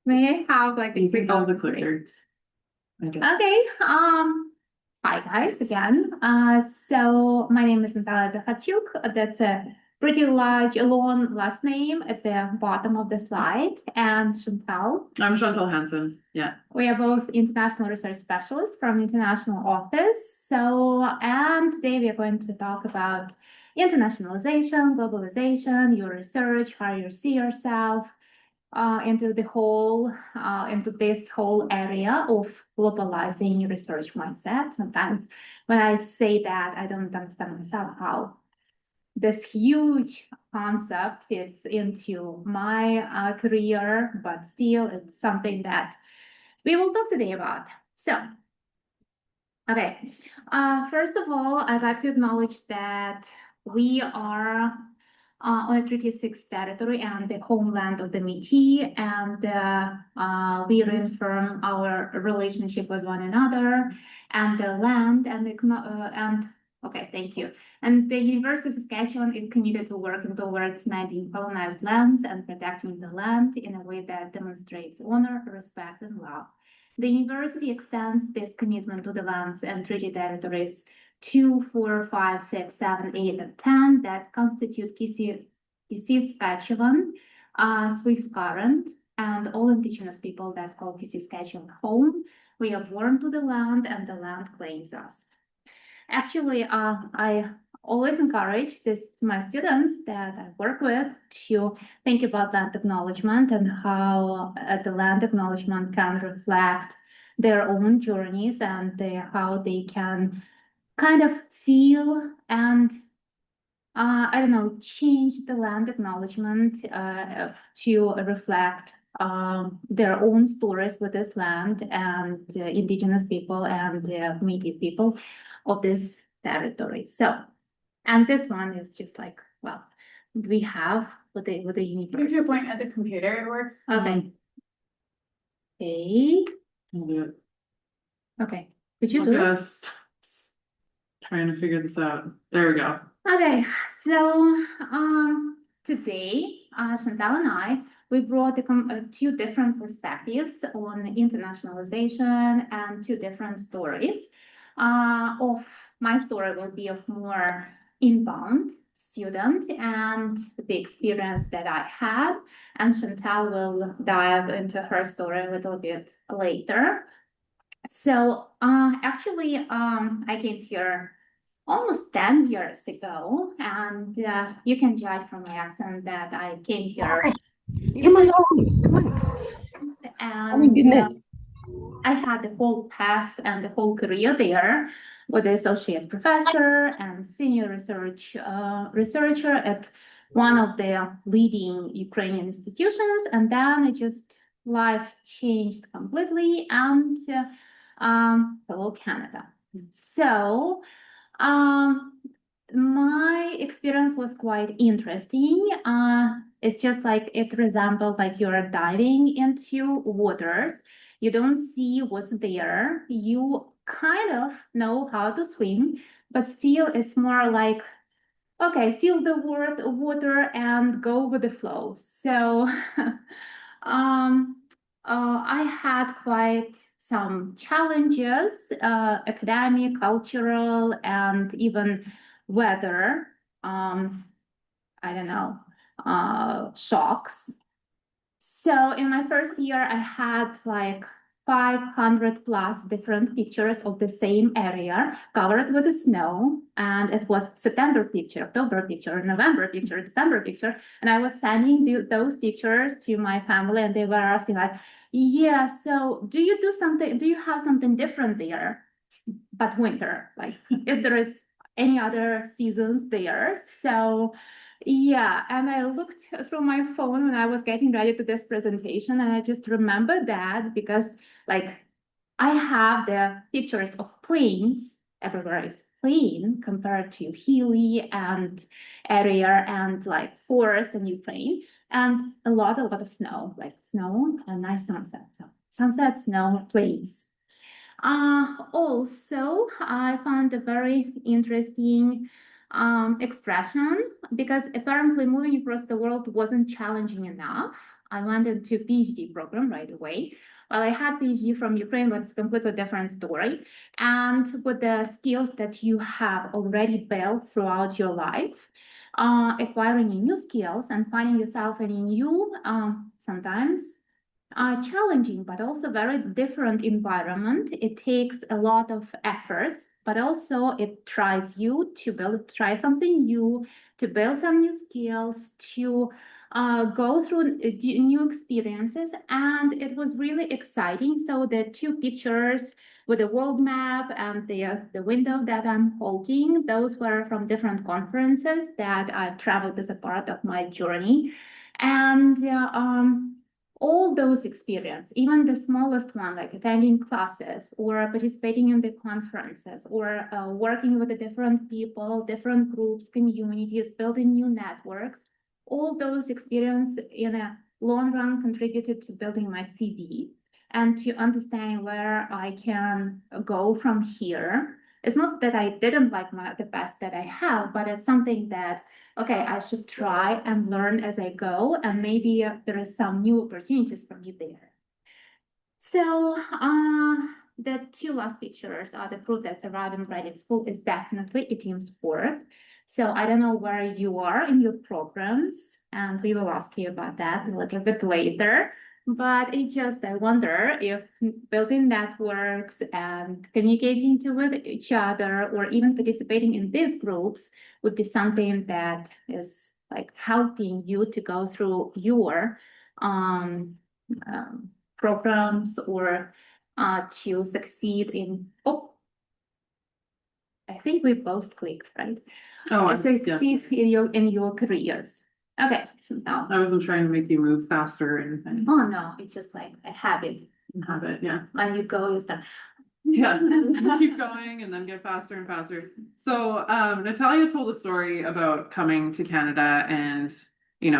May I have like a quick All the clickers, I guess. Okay. Hi guys again. So my name is Natalia Zakhachuk. That's a pretty large, long last name at the bottom of the slide. And Chantal. I'm Chantal Hansen. Yeah. We are both international research specialists from international office. And today we are going to talk about internationalization, globalization, your research, how you see yourself, into this whole area of globalizing research mindset. Sometimes when I say that, I don't understand myself how this huge concept fits into my career, but still it's something that we will talk today about. So, okay. First of all, I'd like to acknowledge that we are on a Treaty 6 territory and the homeland of the Métis, and we reaffirm our relationship with one another and the land and okay, thank you. And the University of Saskatchewan is committed to working towards mending colonized lands and protecting the land in a way that demonstrates honor, respect, and love. The university extends this commitment to the lands and treaty territories 2, 4, 5, 6, 7, 8, and 10 that constitute KC Saskatchewan, Swift Current, and all Indigenous people that call KC Saskatchewan home. We are born to the land, and the land claims us. Actually, I always encourage my students that I work with to think about land acknowledgement and how the land acknowledgement can reflect their own journeys and how they can kind of feel and I don't know, change the land acknowledgement to reflect their own stories with this land and Indigenous people and Métis people of this territory. So, and this one is just like, well, we have with the universe. If you point at the computer, it works. Okay. Okay. I'll do it. Okay. Could you do it? Yes. Trying to figure this out. There we go. Okay, so today, Chantal and I, we brought two different perspectives on internationalization and two different stories. Of my story will be of more inbound student and the experience that I had, and Chantal will dive into her story a little bit later. So actually, I came here almost 10 years ago, and you can judge from my accent that I came here. Okay. Leave him alone. Come on. And Oh my goodness. I had the whole path and the whole career there with the associate professor and senior researcher at one of the leading Ukrainian institutions. And then life changed completely. And hello, Canada. So my experience was quite interesting. It's just like it resembled like you're diving into waters. You don't see what's there. You kind of know how to swim, but still it's more like, okay, feel the water and go with the flow. So I had quite some challenges, academic, cultural, and even weather, I don't know, shocks. So in my first year, I had like 500 plus different pictures of the same area covered with the snow. And it was September picture, October picture, November picture, December picture. And I was sending those pictures to my family and they were asking like, yeah, so do you have something different there, but winter? Like, is there any other seasons there? So yeah, and I looked through my phone when I was getting ready to this presentation, and I just remembered that because, like, I have the pictures of plains everywhere is plain compared to hilly and area and like forest in Ukraine, and a lot of snow, like snow and nice sunset. So sunset, snow, plains. Also, I found a very interesting expression because apparently moving across the world wasn't challenging enough. I went into PhD program right away. Well, I had PhD from Ukraine, but it's a completely different story. And with the skills that you have already built throughout your life, acquiring new skills and finding yourself in a new, sometimes challenging, but also very different environment. It takes a lot of efforts, but also it tries you to try something new, to build some new skills, to go through new experiences. And it was really exciting. So the two pictures with the world map and the window that I'm holding, those were from different conferences that I traveled as a part of my journey. And all those experience, even the smallest one, like attending classes or participating in the conferences or working with the different people, different groups, communities, building new networks, all those experience in a long run contributed to building my CV and to understand where I can go from here. It's not that I didn't like the best that I have, but it's something that okay, I should try and learn as I go, and maybe there is some new opportunities for me there. So the two last pictures are the proof that surviving writing school is definitely a team sport. So I don't know where you are in your programs, and we will ask you about that a little bit later. But it's just, I wonder if building networks and communicating with each other or even participating in these groups would be something that is like helping you to go through your um, programs or to succeed in, I think we both clicked, right? Oh, Succeed in your careers. Okay, so now. I wasn't trying to make you move faster or anything. Oh no, it's just like a habit. Habit, yeah. When you go, you start. Yeah, keep going and then get faster and faster. So Natalia told a story about coming to Canada and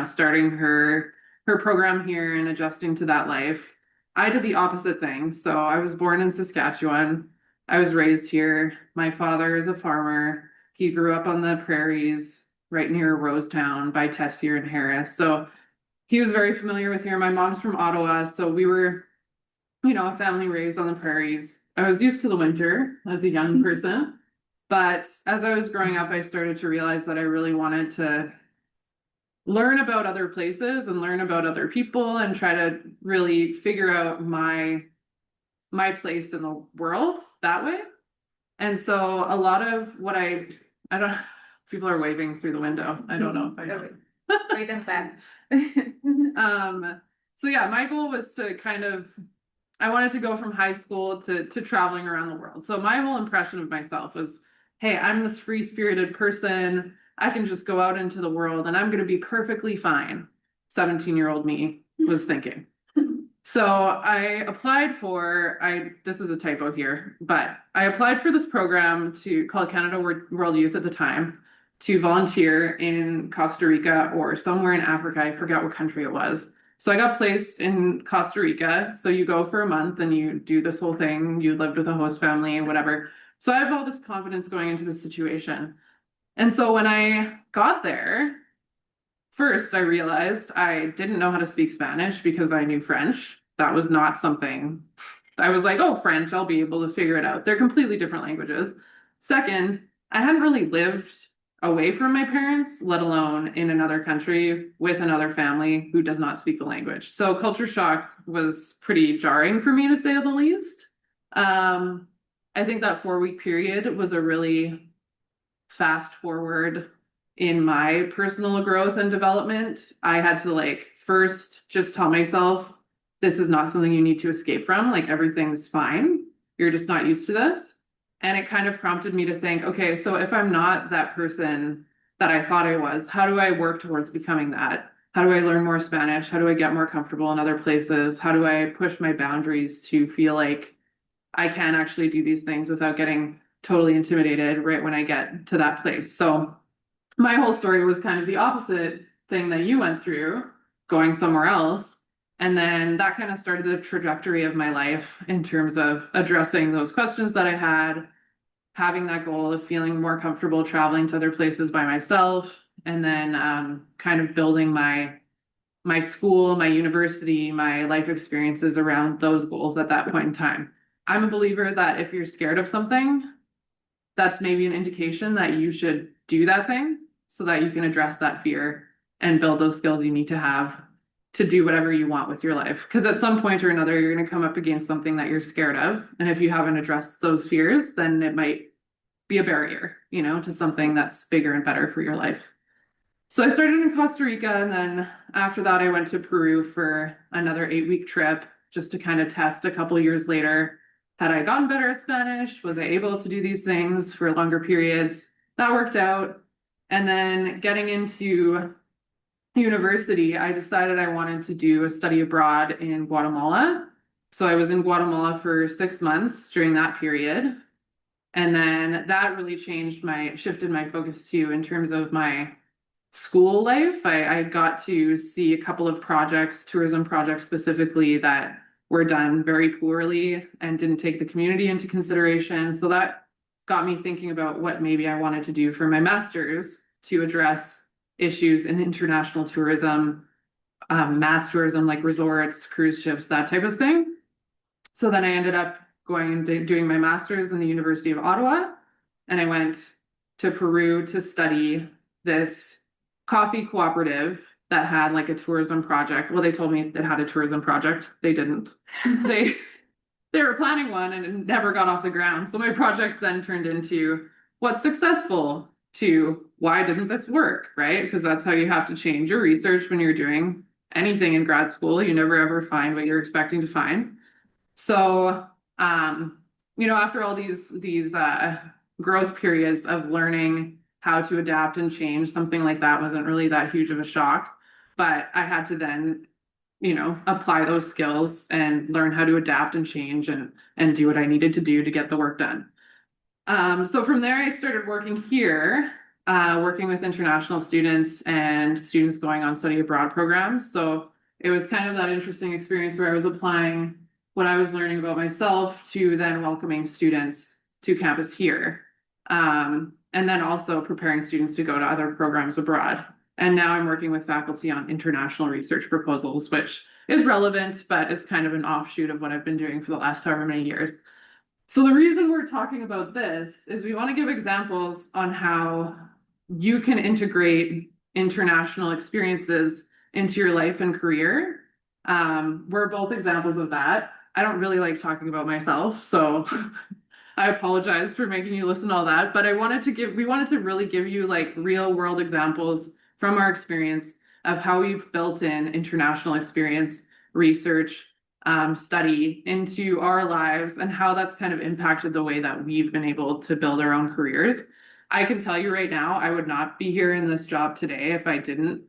starting her program here and adjusting to that life. I did the opposite thing. So I was born in Saskatchewan. I was raised here. My father is a farmer. He grew up on the prairies right near Rosetown by Tessier and Harris. So he was very familiar with here. My mom's from Ottawa, so we were a family raised on the prairies. I was used to the winter as a young person, but as I was growing up, I started to realize that I really wanted to learn about other places and learn about other people and try to really figure out my place in the world that way. And so a lot of what I don't people are waving through the window. I don't know if I know. Wait and back. So yeah, my goal was to I wanted to go from high school to traveling around the world. So my whole impression of myself was, hey, I'm this free-spirited person. I can just go out into the world and I'm going to be perfectly fine. 17-year-old me was thinking. So I applied this is a typo here, but I applied for this program called Canada World Youth at the time to volunteer in Costa Rica or somewhere in Africa. I forgot what country it was. So I got placed in Costa Rica. So you go for a month and you do this whole thing. You lived with a host family and whatever. So I have all this confidence going into this situation. And so when I got there, first I realized I didn't know how to speak Spanish because I knew French. That was not something I was like, oh, French, I'll be able to figure it out. They're completely different languages. Second, I hadn't really lived away from my parents, let alone in another country with another family who does not speak the language. So culture shock was pretty jarring for me, to say the least. I think that 4-week period was a really fast forward in my personal growth and development. I had to first just tell myself, this is not something you need to escape from. Everything's fine. You're just not used to this. And it kind of prompted me to think, okay, so if I'm not that person that I thought I was, how do I work towards becoming that? How do I learn more Spanish? How do I get more comfortable in other places? How do I push my boundaries to feel like I can actually do these things without getting totally intimidated right when I get to that place? So my whole story was kind of the opposite thing that you went through, going somewhere else. And then that kind of started the trajectory of my life in terms of addressing those questions that I had, having that goal of feeling more comfortable traveling to other places by myself, and then kind of building my my school, my university, my life experiences around those goals at that point in time. I'm a believer that if you're scared of something, that's maybe an indication that you should do that thing so that you can address that fear and build those skills you need to have to do whatever you want with your life. Because at some point or another, you're going to come up against something that you're scared of. And if you haven't addressed those fears, then it might be a barrier, you know, to something that's bigger and better for your life. So I started in Costa Rica, and then after that, I went to Peru for another 8-week trip just to kind of test a couple years later. Had I gotten better at Spanish? Was I able to do these things for longer periods? That worked out. And then getting into university, I decided I wanted to do a study abroad in Guatemala. So I was in Guatemala for 6 months during that period. And then that really shifted my focus too in terms of my school life. I got to see a couple of projects, tourism projects specifically, that were done very poorly and didn't take the community into consideration. So that got me thinking about what maybe I wanted to do for my master's to address issues in international tourism, mass tourism like resorts, cruise ships, that type of thing. So then I ended up going and doing my master's in the University of Ottawa, and I went to Peru to study this coffee cooperative that had like a tourism project. Well, they told me it had a tourism project. They didn't. They were planning one and it never got off the ground. So my project then turned into what's successful to why didn't this work, right? Because that's how you have to change your research when you're doing anything in grad school. You never ever find what you're expecting to find. So, you know, after all these growth periods of learning how to adapt and change, something like that wasn't really that huge of a shock. But I had to then, you know, apply those skills and learn how to adapt and change and do what I needed to do to get the work done. So from there, I started working here, working with international students and students going on study abroad programs. So it was kind of that interesting experience where I was applying what I was learning about myself to then welcoming students to campus here. And then also preparing students to go to other programs abroad. And now I'm working with faculty on international research proposals, which is relevant, but is kind of an offshoot of what I've been doing for the last however many years. So the reason we're talking about this is we want to give examples on how you can integrate international experiences into your life and career. We're both examples of that. I don't really like talking about myself, so I apologize for making you listen to all that, but we wanted to really give you like real world examples from our experience of how we've built in international experience, research, study into our lives and how that's kind of impacted the way that we've been able to build our own careers. I can tell you right now, I would not be here in this job today if I didn't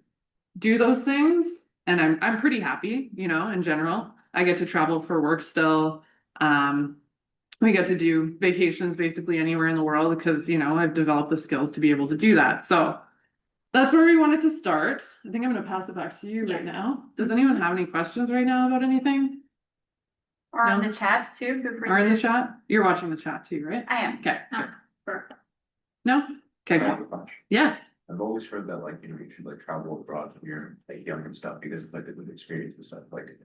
do those things. And I'm pretty happy, you know, in general. I get to travel for work still. We get to do vacations basically anywhere in the world because, you know, I've developed the skills to be able to do that. So that's where we wanted to start. I think I'm going to pass it back to you right now. Does anyone have any questions right now about anything? Or No? on the chat too. Or in the chat? You're watching the chat too, right? I am. Okay. Oh, Good. perfect. No? Okay, I have cool. a question. Yeah. I've always heard that, like, you know, you should like travel abroad when you're like young and stuff because it's like a good experience and stuff. Like,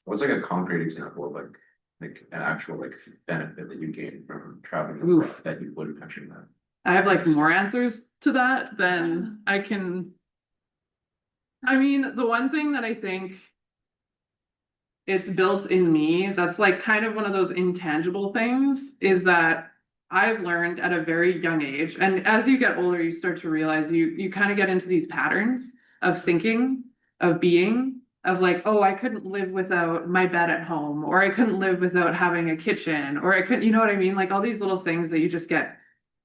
what's like a concrete example of like an actual like benefit that you gain from traveling abroad Oof. that you wouldn't actually have? I have like more answers to that than I can. I mean, the one thing that I think it's built in me, that's like kind of one of those intangible things, is that I've learned at a very young age, and as you get older, you start to realize you kind of get into these patterns of thinking, of being, of like, oh, I couldn't live without my bed at home, or I couldn't live without having a kitchen, or I couldn't, you know what I mean? Like all these little things that you just get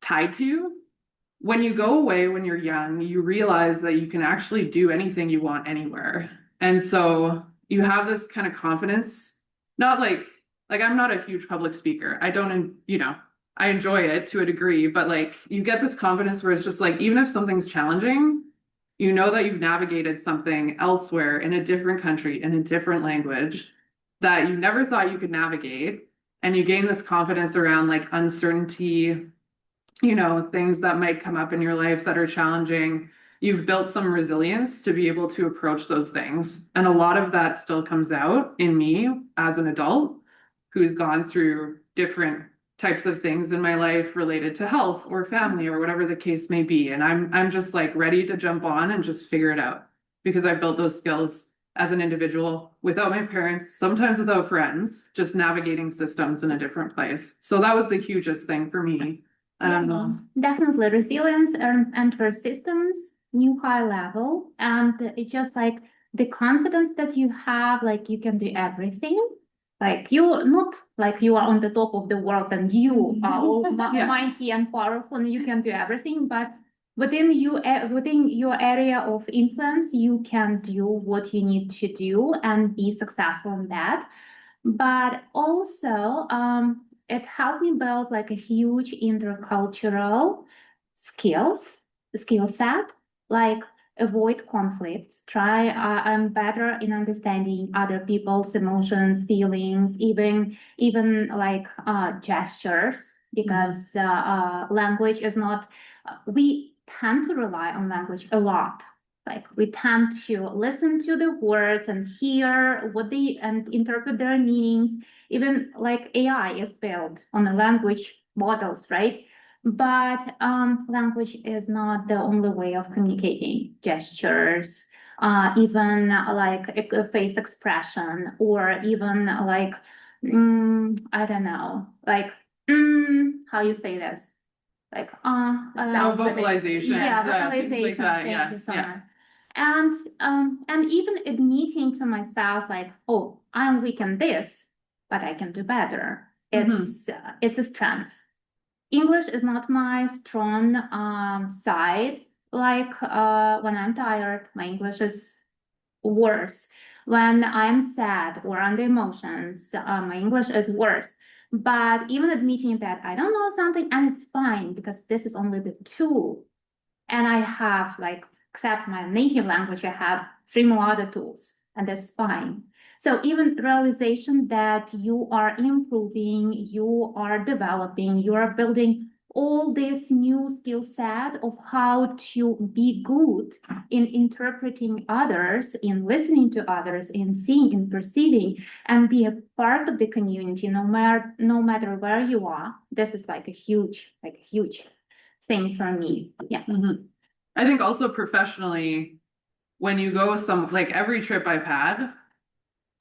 tied to. When you go away when you're young, you realize that you can actually do anything you want anywhere. And so you have this kind of confidence, not like I'm not a huge public speaker. I don't, you know, I enjoy it to a degree, but like you get this confidence where it's just like, even if something's challenging, you know that you've navigated something elsewhere in a different country, in a different language that you never thought you could navigate. And you gain this confidence around like uncertainty, you know, things that might come up in your life that are challenging. you've built some resilience to be able to approach those things. And a lot of that still comes out in me as an adult who's gone through different types of things in my life related to health or family or whatever the case may be. And I'm just like ready to jump on and just figure it out because I built those skills as an individual without my parents, sometimes without friends, just navigating systems in a different place. So that was the hugest thing for me. Definitely resilience and persistence, new high level. And it's just like the confidence that you have, like you can do everything. Like you, not like you are on the top of the world and you are all mighty and powerful and you can do everything, but within your area of influence, you can do what you need to do and be successful in that. But also, it helped me build like a huge intercultural skill set, like avoid conflicts, try I'm better in understanding other people's emotions, feelings, even like gestures, because language is not we tend to rely on language a lot. Like we tend to listen to the words and hear what they and interpret their meanings. Even like AI is built on the language models, right? But language is not the only way of communicating. Gestures, even like a face expression, or even like I don't know, like how you say this, like vocalization, vocalization. things like that, Thank you so much. And even admitting to myself, like, oh, I'm weak in this, but I can do better. It's a strength. English is not my strong side. Like when I'm tired, my English is worse. When I'm sad or under emotions, my English is worse. But even admitting that I don't know something, and it's fine because this is only the tool. And I have like, except my native language, I have 3 more other tools, and that's fine. So even realization that you are improving, you are developing, you are building all this new skill set of how to be good in interpreting others, in listening to others, in seeing and perceiving, and be a part of the community, no matter where you are. This is like a huge thing for me. Yeah. I think also professionally, when you go like every trip I've had,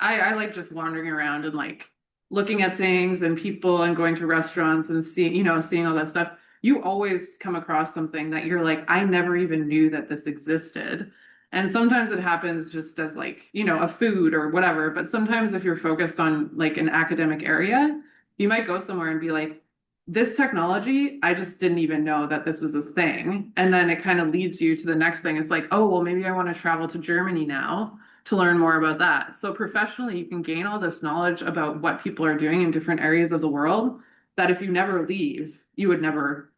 I like just wandering around and like looking at things and people and going to restaurants and seeing all that stuff. You always come across something that you're like, I never even knew that this existed. And sometimes it happens just as like, a food or whatever. But sometimes if you're focused on like an academic area, you might go somewhere and be like, this technology, I just didn't even know that this was a thing. And then it kind of leads you to the next thing. It's like, oh, well, maybe I want to travel to Germany now to learn more about that. So professionally, you can gain all this knowledge about what people are doing in different areas of the world that if you never leave, you would never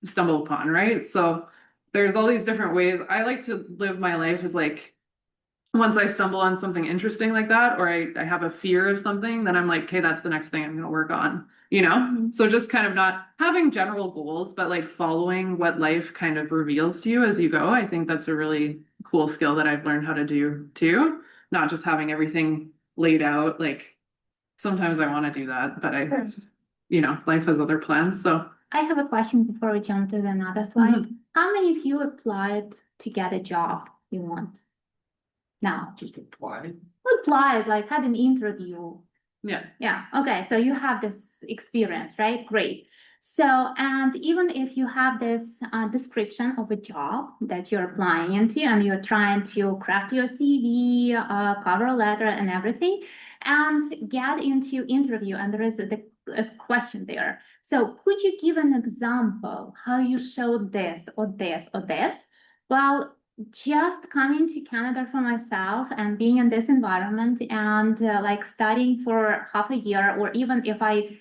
stumble upon, right? So there's all these different ways. I like to live my life as like, once I stumble on something interesting like that, or I have a fear of something, then I'm like, okay, that's the next thing I'm going to work on, So just kind of not having general goals, but like following what life kind of reveals to you as you go. I think that's a really cool skill that I've learned how to do too. Not just having everything laid out. Like sometimes I want to do that, but life has other plans. So I have a question before we jump to another slide. How many of you applied to get a job you want? Now. Just applied? Applied, like had an interview. Yeah. Yeah. Okay. So you have this experience, right? Great. So, and even if you have this description of a job that you're applying into and you're trying to craft your CV, cover letter and everything, and get into interview, and there is a question there. So could you give an example how you showed this or this or this? Well, just coming to Canada for myself and being in this environment and like studying for half a year, or even if I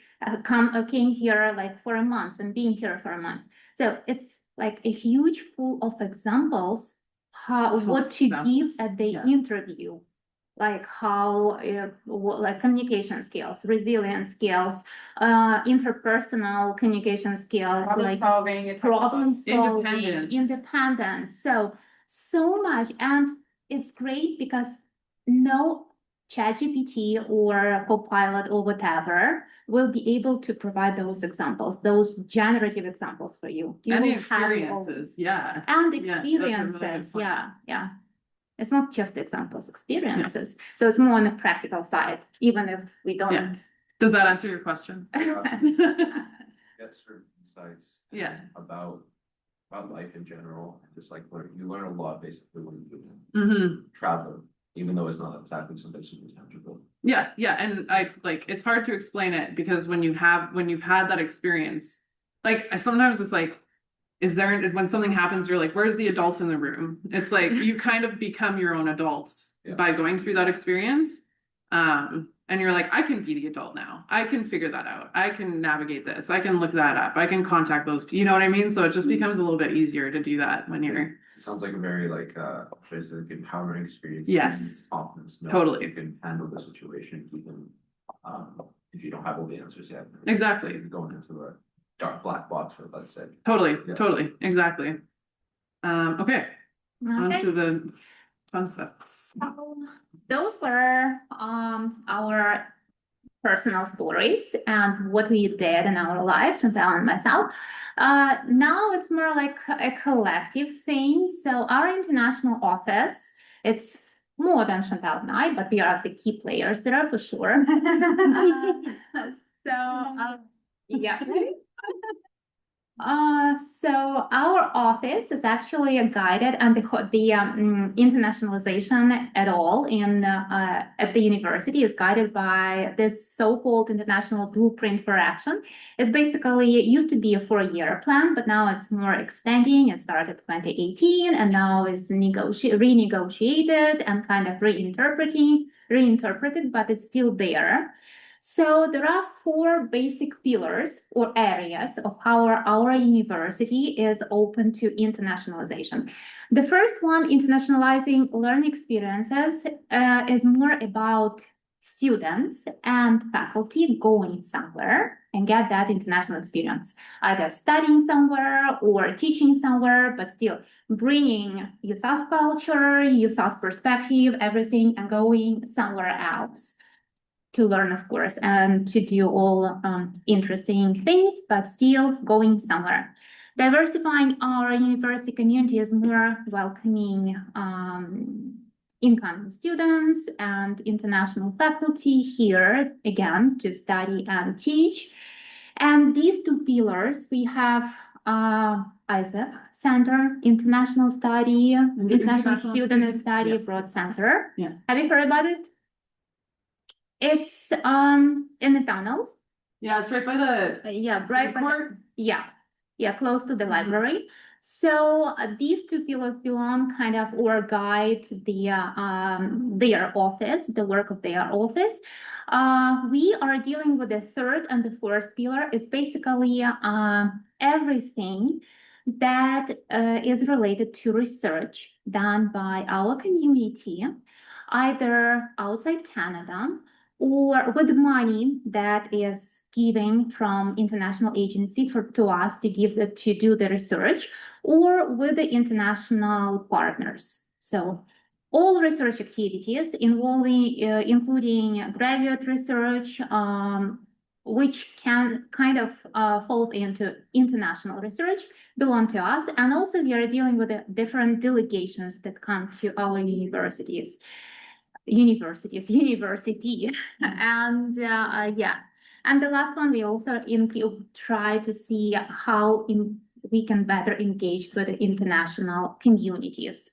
came here like for a month and being here for a month. So it's like a huge pool of examples what to give at the interview, like how like communication skills, resilience skills, interpersonal communication skills, problem solving, independence. So so much. And it's great because no ChatGPT or Copilot or whatever will be able to provide those examples, those generative examples for you. You And the will have it all. experiences, yeah. And Yeah, that's a really good experiences, point. yeah. It's not just examples, experiences. So it's more on the practical side, even if we don't. Yeah. Does that answer your question? Get certain insights. Yeah. About life in general, just like you learn a lot basically when you Mm-hmm. travel, even though it's not exactly something super tangible. Yeah, and I like it's hard to explain it because when you've had that experience, like sometimes it's like, is there when something happens, you're like, where's the adult in the room? It's like you kind of become your own adult by going through that experience. And you're like, I can be the adult now. I can figure that out. I can navigate this. I can look that up. I can contact those. You know what I mean? So it just becomes a little bit easier to do that when you're. It sounds like a very empowering experience. Yes. Confidence. Totally. You can handle the situation even if you don't have all the answers yet. Exactly. You're going into a dark black box, let's say. Totally, exactly. Okay. On to the fun stuff. So those were our personal stories and what we did in our lives, Chantal and myself. Now it's more like a collective thing. So our international office, it's more than Chantal and I, but we are the key players there for sure. Yeah. So our office is actually guided and the internationalization at all in at the university is guided by this so-called international blueprint for action. It's basically, it used to be a 4-year plan, but now it's more extending. It started 2018 and now it's renegotiated and kind of reinterpreted, but it's still there. So there are 4 basic pillars or areas of how our university is open to internationalization. The first one, internationalizing learning experiences, is more about students and faculty going somewhere and get that international experience, either studying somewhere or teaching somewhere, but still bringing USA's culture, USA's perspective, everything, and going somewhere else to learn, of course, and to do all interesting things, but still going somewhere. Diversifying our university community is more welcoming incoming students and international faculty here, again, to study and teach. And these 2 pillars, we have ISAC Center, International Study, International Student Study Abroad Center. Yeah. Have you heard about it? It's in the tunnels. Yeah, it's right by the right by court. Close to the library. So these 2 pillars belong kind of or guide their office, the work of their office. We are dealing with the 3rd and the 4th pillar. It's basically everything that is related to research done by our community, either outside Canada or with money that is given from international agency to us to do the research, or with the international partners. So all research activities involving including graduate research, which can kind of falls into international research, belong to us. And also we are dealing with the different delegations that come to our universities. University. And and the last one, we also try to see how we can better engage with the international communities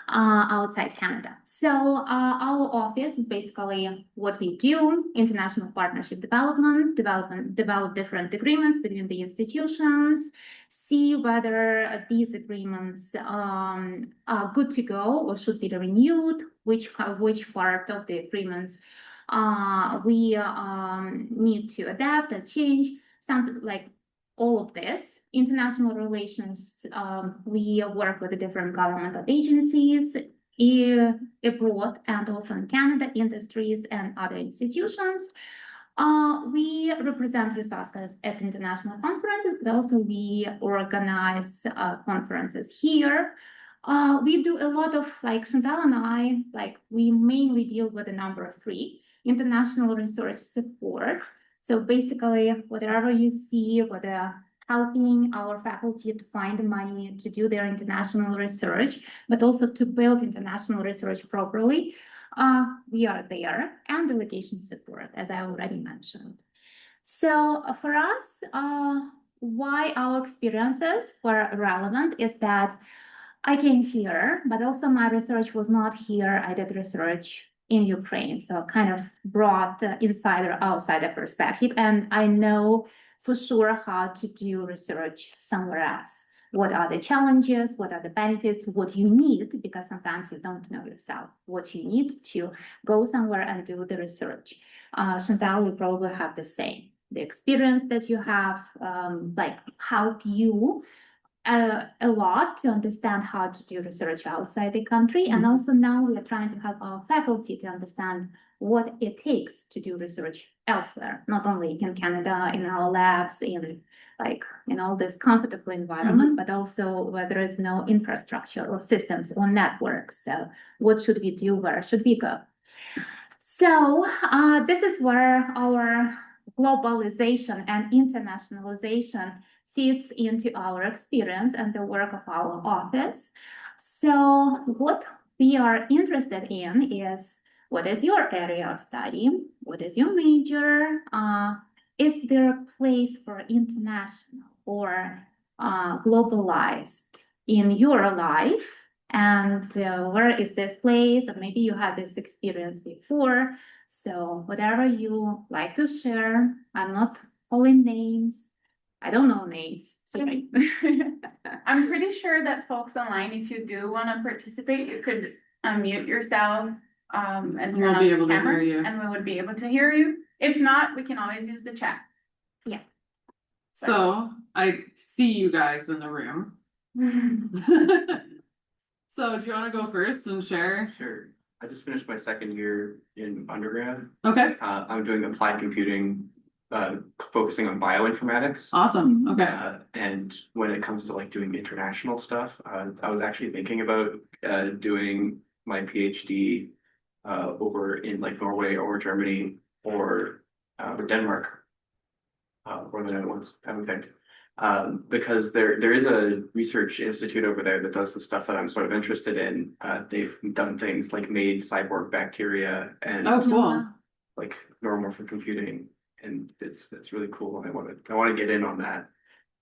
outside Canada. So our office is basically what we do: international partnership develop different agreements between the institutions, see whether these agreements are good to go or should be renewed, which part of the agreements we need to adapt and change, something like all of this. International relations, we work with the different governmental agencies abroad and also in Canada, industries and other institutions. We represent USASCA at international conferences, but also we organize conferences here. We do a lot of, like Chantal and I, like we mainly deal with the number three, international research support. So basically, whatever you see, whether helping our faculty to find money to do their international research, but also to build international research properly, we are there, and delegation support, as I already mentioned. So for us, why our experiences were relevant is that I came here, but also my research was not here. I did research in Ukraine, so kind of brought the insider outsider perspective, and I know for sure how to do research somewhere else. What are the challenges? What are the benefits? What you need, because sometimes you don't know yourself what you need to go somewhere and do the research. Chantal, you probably have the same. The experience that you have, like help you a lot to understand how to do research outside the country. And also now we are trying to help our faculty to understand what it takes to do research elsewhere, not only in Canada, in our labs, in like, this comfortable environment, but also where there is no infrastructure or systems or networks. So what should we do? Where should we go? So this is where our globalization and internationalization fits into our experience and the work of our office. So what we are interested in is, what is your area of study? What is your major? Is there a place for international or globalized in your life? And where is this place? Or maybe you had this experience before. So whatever you like to share, I'm not calling names. I don't know names. Sorry. I'm pretty sure that folks online, if you do want to participate, you could unmute yourself and turn We'll on be your able to hear camera, you. and we would be able to hear you. If not, we can always use the chat. So I see you guys in the room. So do you want to go first and share? Sure. I just finished my second year in undergrad. Okay, I'm doing applied computing, focusing on bioinformatics. awesome. Okay. And when it comes to like doing international stuff, I was actually thinking about doing my PhD over in like Norway or Germany or Denmark or the Netherlands. I haven't picked. Because there is a research institute over there that does the stuff that I'm sort of interested in. They've done things like made cyborg bacteria and Oh, cool. like neuromorphic computing, and it's really cool. And I want to get in on that.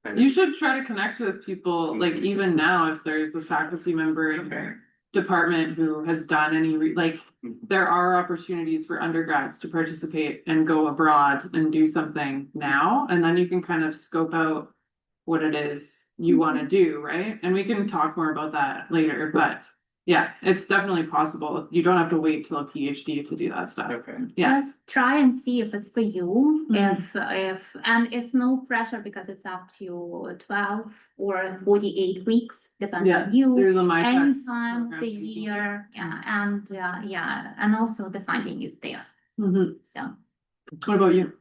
And You should try to connect with people, like even now, if there's a faculty member in your department who has done any, there are opportunities for undergrads to participate and go abroad and do something now, and then you can kind of scope out what it is you want to do, right? And we can talk more about that later, but yeah, it's definitely possible. You don't have to wait till a PhD to do that stuff. Okay. Yeah. Just try and see if it's for you. Mhm. If and it's no pressure because it's up to 12 or 48 weeks, depends Yeah, on you. there's a my Any text time of program. the year, and also the funding is there. Mhm. So What about you?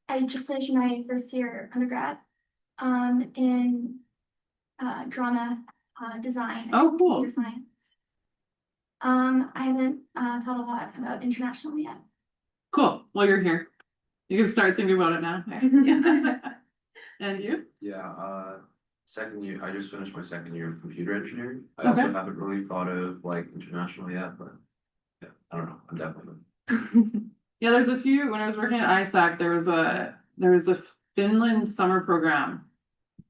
I just finished my first year undergrad, in drama, design. Oh, and cool. Computer science. I haven't thought a lot about international yet. Cool. Well, you're here. You can start thinking about it now. And you? Yeah, second year, I just finished my second year of computer engineering. I Okay. also haven't really thought of like international yet, but yeah, I don't know, I'm definitely. Yeah, there's a few. When I was working at ISAC, there was a Finland summer program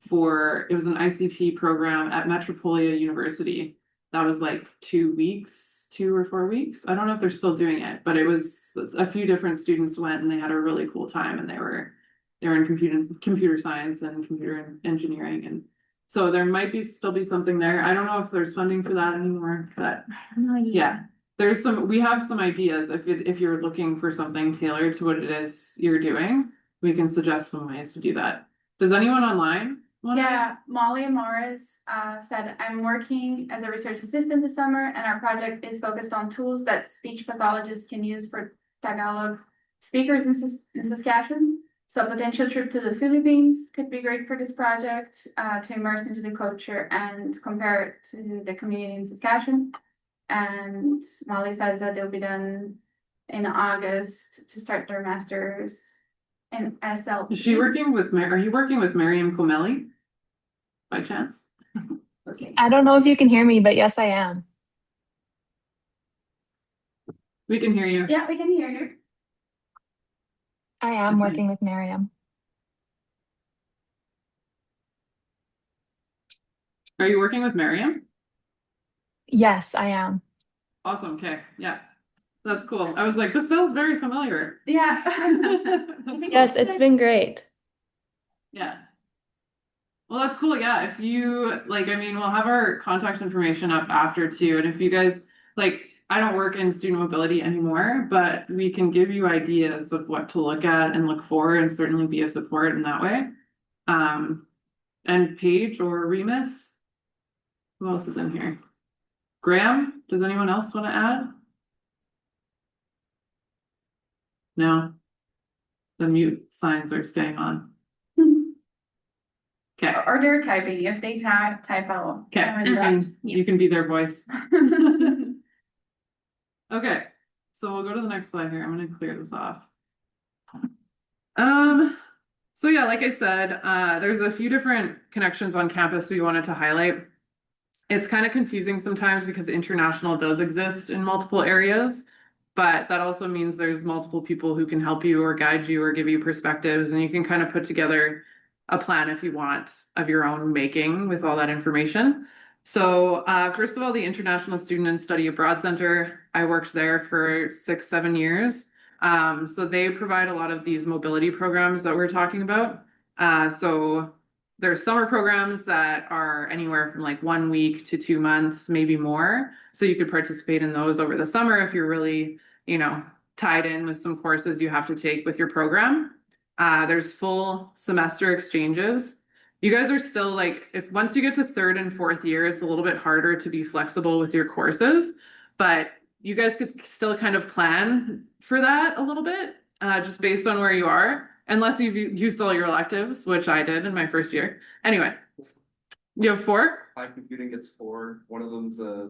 it was an ICT program at Metropolia University. That was like 2 weeks, 2 or 4 weeks. I don't know if they're still doing it, but it was a few different students went and they had a really cool time, and they were in computer science and computer engineering, and so there might still be something there. I don't know if there's funding for that anymore, but I have no idea. yeah. We have some ideas. If you're looking for something tailored to what it is you're doing, we can suggest some ways to do that. Does anyone online want to? Yeah, Molly Morris said, I'm working as a research assistant this summer, and our project is focused on tools that speech pathologists can use for Tagalog speakers in Saskatchewan. So a potential trip to the Philippines could be great for this project, to immerse into the culture and compare it to the community in Saskatchewan. And Molly says that they'll be done in August to start their masters in SLP. Is she working with are you working with Miriam Comelli? By chance? Let's see. I don't know if you can hear me, but yes, I am. We can hear you. Yeah, we can hear you. I am working with Miriam. Are you working with Miriam? Yes, I am. Awesome. Okay. Yeah. That's cool. I was like, this sounds very familiar. Yeah. That's cool. Yes, it's been great. Yeah. Well, that's cool. Yeah. If you like, I mean, we'll have our contact information up after too. And if you guys like, I don't work in student mobility anymore, but we can give you ideas of what to look at and look for and certainly be a support in that way. And Paige or Remus, who else is in here? Graham, does anyone else want to add? No. The mute signs are staying on. Okay. Or they're typing, if they type out. Okay. You can be their voice. Okay. So we'll go to the next slide here. I'm going to clear this off. So yeah, like I said, there's a few different connections on campus we wanted to highlight. It's kind of confusing sometimes because international does exist in multiple areas, but that also means there's multiple people who can help you or guide you or give you perspectives, and you can kind of put together a plan if you want of your own making with all that information. So first of all, the International Student and Study Abroad Center, I worked there for 6-7 years. So they provide a lot of these mobility programs that we're talking about. So there's summer programs that are anywhere from like 1 week to 2 months, maybe more. So you could participate in those over the summer if you're really, tied in with some courses you have to take with your program. There's full semester exchanges. You guys are still like, if once you get to 3rd and 4th year, it's a little bit harder to be flexible with your courses, but you guys could still kind of plan for that a little bit, just based on where you are, unless you've used all your electives, which I did in my first year. Anyway, you have 4? Applied computing gets 4. One of them's a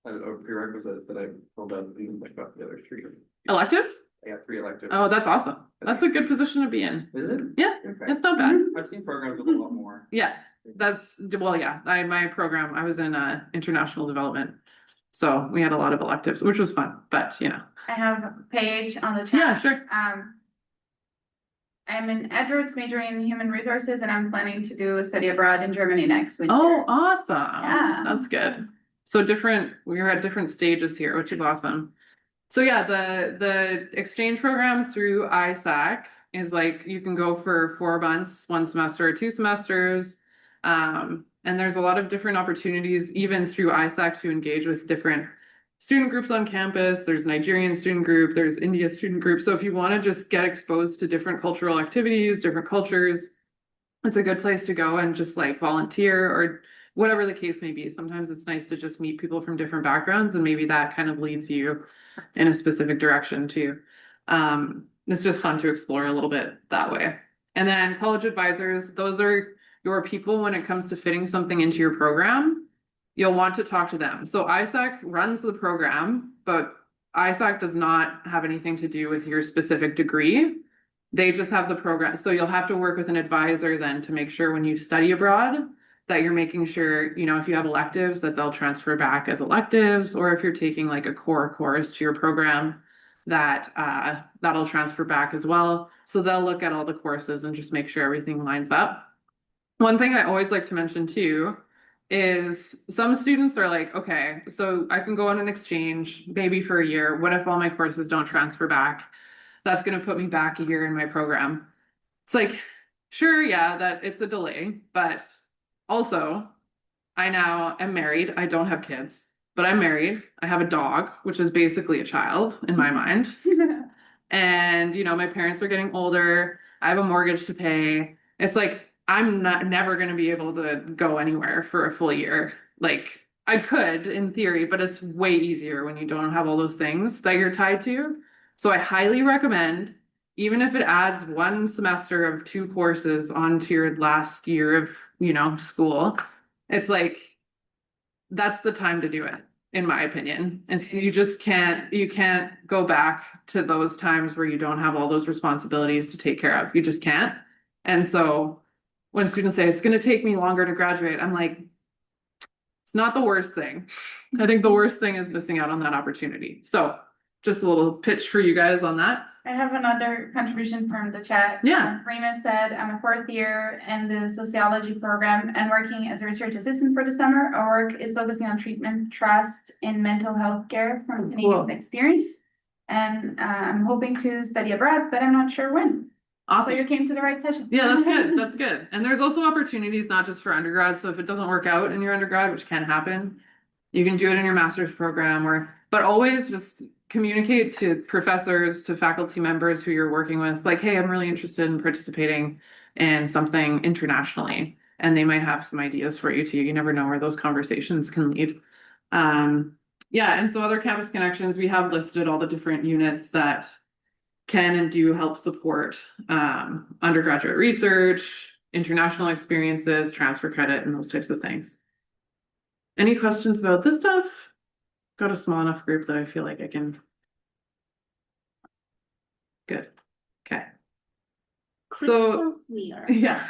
prerequisite that I filled out and like got the other 3. Electives? I got 3 electives. Oh, that's awesome. That's a good position to be in. Is it? Yeah, Okay. it's not bad. I've seen programs with a lot more. Yeah, my program, I was in international development. So we had a lot of electives, which was fun, but I have a page on the chat. Yeah, sure. I'm in Edwards, majoring in human resources, and I'm planning to do a study abroad in Germany next winter. Oh, awesome. Yeah. That's good. So we're at different stages here, which is awesome. So yeah, the exchange program through ISAC is like you can go for 4 months, 1 semester or 2 semesters. And there's a lot of different opportunities even through ISAC to engage with different student groups on campus. There's Nigerian student group, there's India student group. So if you want to just get exposed to different cultural activities, different cultures, it's a good place to go and just like volunteer or whatever the case may be. Sometimes it's nice to just meet people from different backgrounds, and maybe that kind of leads you in a specific direction too. It's just fun to explore a little bit that way. And then college advisors, those are your people when it comes to fitting something into your program. You'll want to talk to them. So ISAC runs the program, but ISAC does not have anything to do with your specific degree. They just have the program. So you'll have to work with an advisor then to make sure when you study abroad that you're making sure, if you have electives, that they'll transfer back as electives, or if you're taking like a core course to your program, that that'll transfer back as well. So they'll look at all the courses and just make sure everything lines up. One thing I always like to mention too is some students are like, okay, so I can go on an exchange maybe for a year. What if all my courses don't transfer back? That's going to put me back a year in my program. It's like, sure, yeah, that it's a delay, but also I now am married. I don't have kids, but I'm married. I have a dog, which is basically a child in my mind. And, my parents are getting older. I have a mortgage to pay. It's like, I'm never going to be able to go anywhere for a full year. Like I could in theory, but it's way easier when you don't have all those things that you're tied to. So I highly recommend even if it adds one semester of 2 courses onto your last year of, school, it's like, that's the time to do it, in my opinion. And so you can't go back to those times where you don't have all those responsibilities to take care of. You just can't. And so when students say it's going to take me longer to graduate, I'm like, it's not the worst thing. I think the worst thing is missing out on that opportunity. So just a little pitch for you guys on that. I have another contribution from the chat. Yeah. Freeman said, I'm a 4th year in the sociology program and working as a research assistant for the summer. Our work is focusing on treatment trust in mental health care from Canadian experience. And I'm hoping to study abroad, but I'm not sure when. Awesome. So you came to the right session. Yeah, that's good. That's good. And there's also opportunities not just for undergrad. So if it doesn't work out in your undergrad, which can happen, you can do it in your master's program but always just communicate to professors, to faculty members who you're working with, like, hey, I'm really interested in participating in something internationally. And they might have some ideas for you too. You never know where those conversations can lead. Yeah, and so other campus connections, we have listed all the different units that can and do help support undergraduate research, international experiences, transfer credit, and those types of things. Any questions about this stuff? Got a small enough group that I feel like I can. Good. Okay. So clear. Yeah,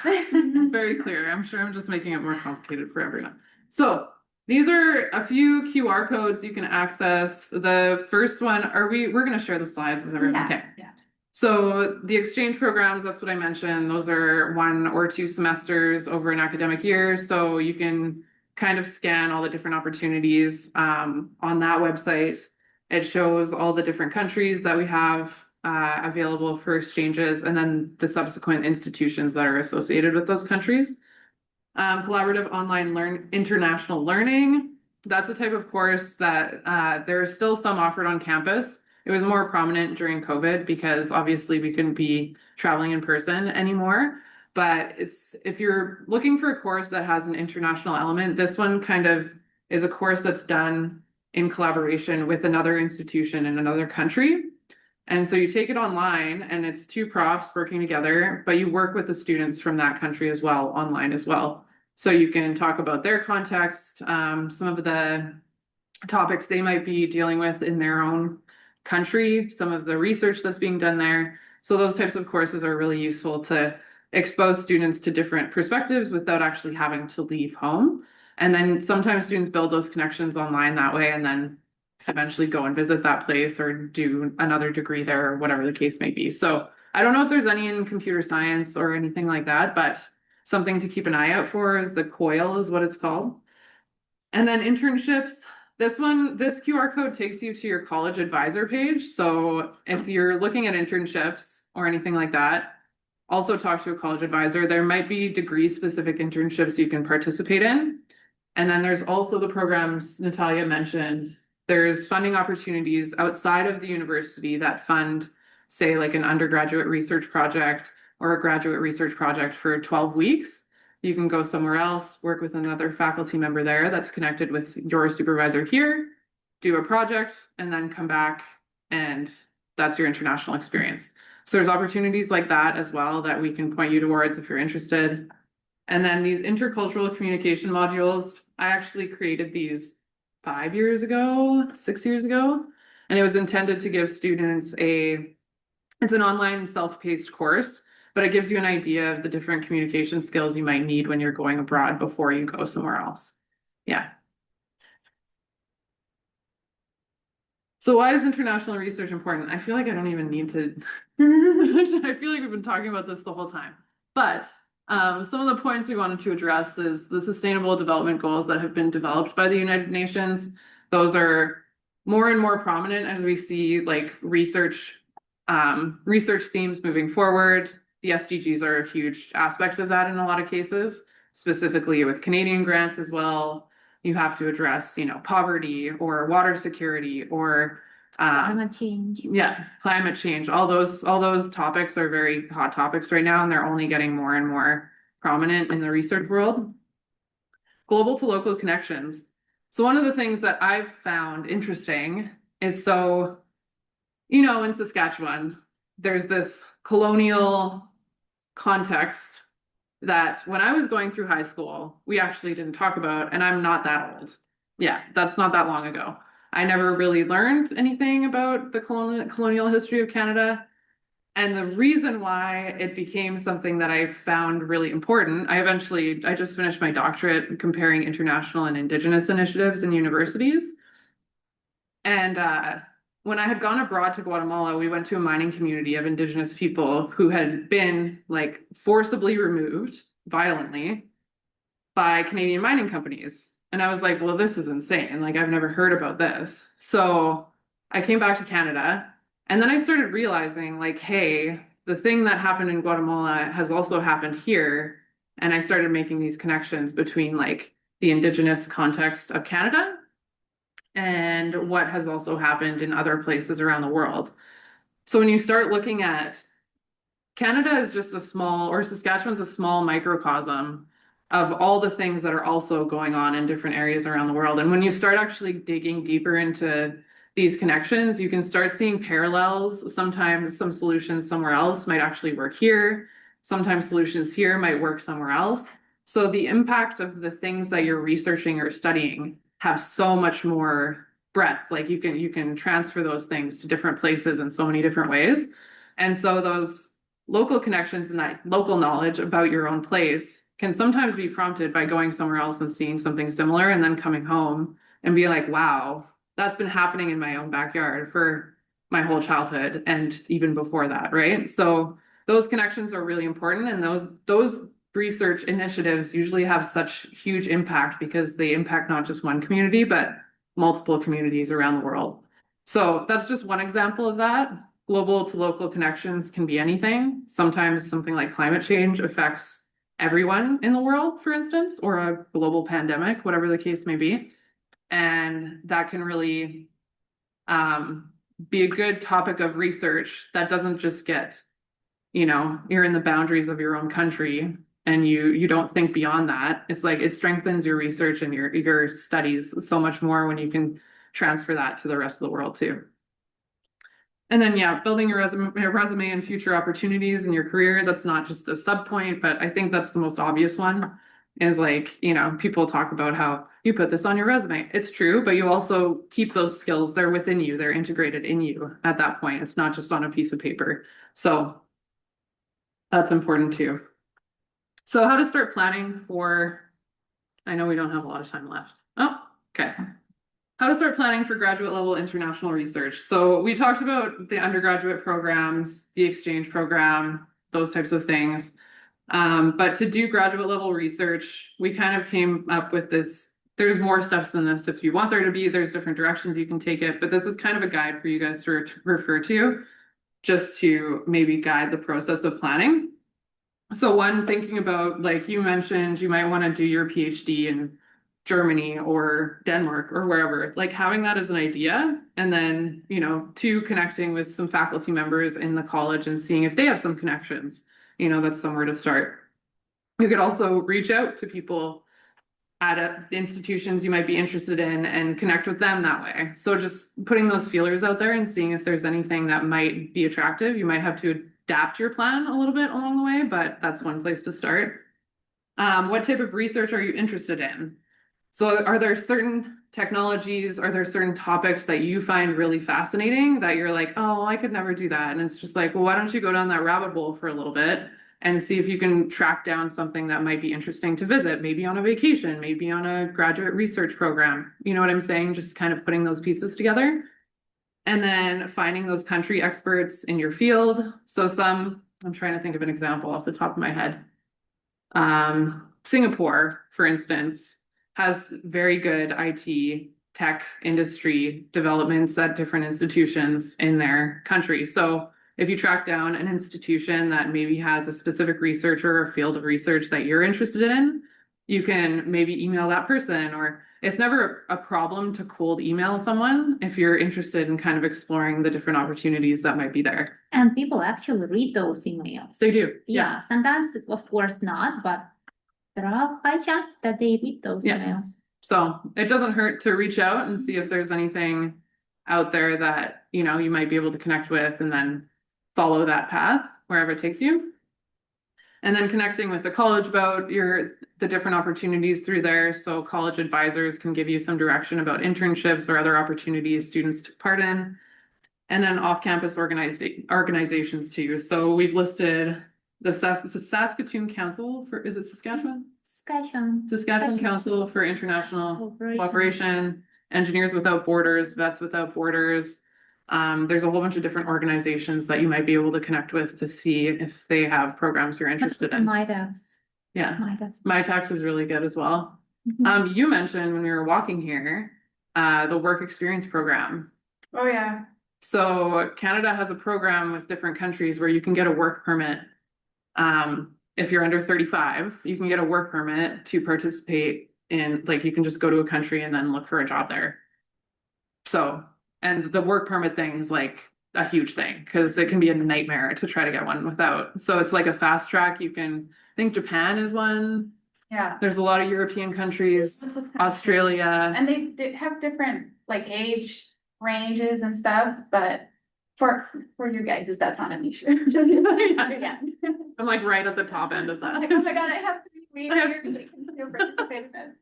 very clear. I'm sure I'm just making it more complicated for everyone. So these are a few QR codes you can access. The first one, we're going to share the slides with everyone. Okay. Yeah. So the exchange programs, that's what I mentioned. Those are 1 or 2 semesters over an academic year. So you can kind of scan all the different opportunities on that website. It shows all the different countries that we have available for exchanges, and then the subsequent institutions that are associated with those countries. Collaborative online international learning. That's a type of course that there is still some offered on campus. It was more prominent during COVID because obviously we couldn't be traveling in person anymore. But if you're looking for a course that has an international element, this one kind of is a course that's done in collaboration with another institution in another country. And so you take it online and it's 2 profs working together, but you work with the students from that country as well, online as well. So you can talk about their context, some of the topics they might be dealing with in their own country, some of the research that's being done there. So those types of courses are really useful to expose students to different perspectives without actually having to leave home. And then sometimes students build those connections online that way and then eventually go and visit that place or do another degree there or whatever the case may be. So I don't know if there's any in computer science or anything like that, but something to keep an eye out for is the COIL is what it's called. And then internships. This QR code takes you to your college advisor page. So if you're looking at internships or anything like that, also talk to a college advisor. There might be degree-specific internships you can participate in. And then there's also the programs Natalia mentioned. There's funding opportunities outside of the university that fund, say, like an undergraduate research project or a graduate research project for 12 weeks. You can go somewhere else, work with another faculty member there that's connected with your supervisor here, do a project, and then come back, and that's your international experience. So there's opportunities like that as well that we can point you towards if you're interested. And then these intercultural communication modules, I actually created these 5 years ago, 6 years ago, and it was intended to give students it's an online self-paced course, but it gives you an idea of the different communication skills you might need when you're going abroad before you go somewhere else. Yeah. So why is international research important? I feel like I don't even need to, I feel like we've been talking about this the whole time, but some of the points we wanted to address is the Sustainable Development Goals that have been developed by the United Nations. Those are more and more prominent as we see like research themes moving forward. The SDGs are a huge aspect of that in a lot of cases, specifically with Canadian grants as well. You have to address, poverty or water security or Climate change. Yeah, climate change. All those topics are very hot topics right now, and they're only getting more and more prominent in the research world. Global to local connections. So one of the things that I've found interesting is in Saskatchewan, there's this colonial context that when I was going through high school, we actually didn't talk about, and I'm not that old. Yeah, that's not that long ago. I never really learned anything about the colonial history of Canada. And the reason why it became something that I found really important, I just finished my doctorate comparing international and Indigenous initiatives in universities. And when I had gone abroad to Guatemala, we went to a mining community of Indigenous people who had been like forcibly removed violently by Canadian mining companies. And I was like, well, this is insane. Like, I've never heard about this. So I came back to Canada, and then I started realizing, like, hey, the thing that happened in Guatemala has also happened here. And I started making these connections between like the Indigenous context of Canada and what has also happened in other places around the world. So when you start looking at Canada is just a small, or Saskatchewan's a small microcosm of all the things that are also going on in different areas around the world. And when you start actually digging deeper into these connections, you can start seeing parallels. Sometimes some solutions somewhere else might actually work here. Sometimes solutions here might work somewhere else. So the impact of the things that you're researching or studying have so much more breadth. Like you can transfer those things to different places in so many different ways. And so those local connections and that local knowledge about your own place can sometimes be prompted by going somewhere else and seeing something similar and then coming home and be like, wow, that's been happening in my own backyard for my whole childhood and even before that, right? So those connections are really important, and those research initiatives usually have such huge impact because they impact not just one community, but multiple communities around the world. So that's just one example of that. Global to local connections can be anything. Sometimes something like climate change affects everyone in the world, for instance, or a global pandemic, whatever the case may be. And that can really be a good topic of research that doesn't just get, you're in the boundaries of your own country and you don't think beyond that. It's like it strengthens your research and your studies so much more when you can transfer that to the rest of the world too. And then, yeah, building your resume and future opportunities in your career, that's not just a sub point, but I think that's the most obvious one is like, people talk about how you put this on your resume. It's true, but you also keep those skills. They're within you. They're integrated in you at that point. It's not just on a piece of paper. So that's important too. So how to start planning for, I know we don't have a lot of time left. Oh, okay. How to start planning for graduate level international research. So we talked about the undergraduate programs, the exchange program, those types of things. But to do graduate level research, we kind of came up with this. There's more steps than this if you want there to be. There's different directions you can take it, but this is kind of a guide for you guys to refer to, just to maybe guide the process of planning. So one, thinking about, like you mentioned, you might want to do your PhD in Germany or Denmark or wherever, like having that as an idea. And then, two, connecting with some faculty members in the college and seeing if they have some connections, that's somewhere to start. You could also reach out to people at institutions you might be interested in and connect with them that way. So just putting those feelers out there and seeing if there's anything that might be attractive. You might have to adapt your plan a little bit along the way, but that's one place to start. What type of research are you interested in? So are there certain technologies, are there certain topics that you find really fascinating that you're like, oh, I could never do that? And it's just like, well, why don't you go down that rabbit hole for a little bit and see if you can track down something that might be interesting to visit, maybe on a vacation, maybe on a graduate research program. You know what I'm saying? Just kind of putting those pieces together. And then finding those country experts in your field. So I'm trying to think of an example off the top of my head. Singapore, for instance, has very good IT tech industry developments at different institutions in their country. So if you track down an institution that maybe has a specific research or a field of research that you're interested in, you can maybe email that person, or it's never a problem to cold email someone if you're interested in kind of exploring the different opportunities that might be there. And people actually read those emails. They do. Yeah, sometimes, of course, not, but there are high chances that they read those emails. So it doesn't hurt to reach out and see if there's anything out there that, you might be able to connect with, and then follow that path wherever it takes you. And then connecting with the college about the different opportunities through there. So college advisors can give you some direction about internships or other opportunities students took part in. And then off-campus organizations too. So we've listed the Saskatoon Council for, is it Saskatchewan? Saskatchewan Council for International Cooperation, Engineers Without Borders, Vets Without Borders. There's a whole bunch of different organizations that you might be able to connect with to see if they have programs you're interested in. Yeah, My Tax is really good as well. You mentioned when we were walking here, the work experience program. Oh, yeah. So Canada has a program with different countries where you can get a work permit. If you're under 35, you can get a work permit to participate in, like, you can just go to a country and then look for a job there. So, and the work permit thing is like a huge thing because it can be a nightmare to try to get one without. So it's like a fast track. You can, I think Japan is one. Yeah. There's a lot of European countries, Australia. And they have different like age ranges and stuff, but for you guys, that's not an issue. Just yeah. I'm like right at the top end of that. Like, oh my God, I have to be here so they can still participate in this.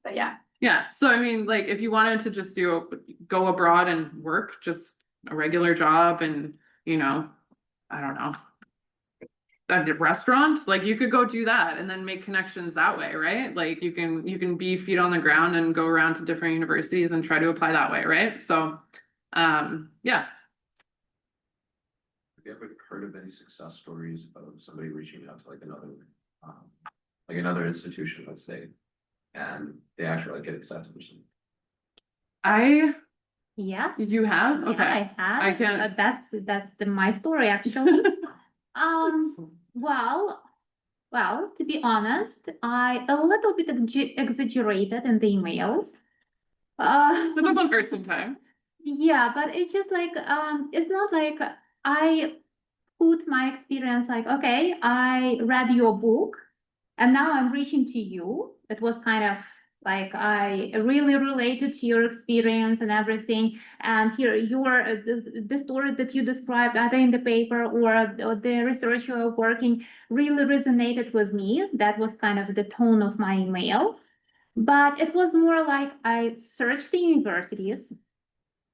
But yeah. Yeah. So I mean, like if you wanted to just go abroad and work, just a regular job and, you know, I don't know, a restaurant, like you could go do that and then make connections that way, right? Like you can be feet on the ground and go around to different universities and try to apply that way, right? So yeah. Have you ever heard of any success stories of somebody reaching out to like another institution, let's say, and they actually like get accepted or something? Yes. You have? Okay. Yeah, I have. I can. That's my story actually. Well, to be honest, I a little bit exaggerated in the emails. That doesn't hurt sometimes. Yeah, but it's just like it's not like I put my experience like, okay, I read your book and now I'm reaching to you. It was kind of like I really related to your experience and everything. And here the story that you described either in the paper or the research you are working really resonated with me. That was kind of the tone of my email. But it was more like I searched the universities,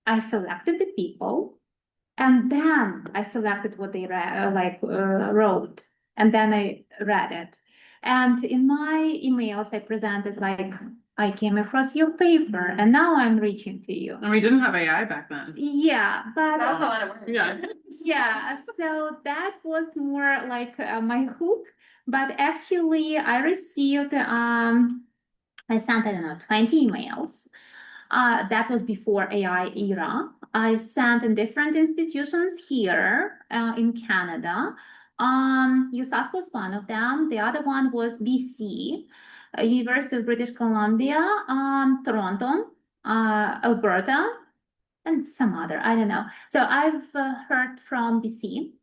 I selected the people, and then I selected what they wrote, and then I read it. And in my emails, I presented like, I came across your paper, and now I'm reaching to you. And we didn't have AI back then. Yeah, but That was a lot of work. Yeah. yeah, so that was more like my hook. But actually, I received I sent, I don't know, 20 emails. That was before AI era. I sent in different institutions here in Canada. USAS was one of them. The other one was BC, University of British Columbia, Toronto, Alberta, and some other, I don't know. So I've heard from BC.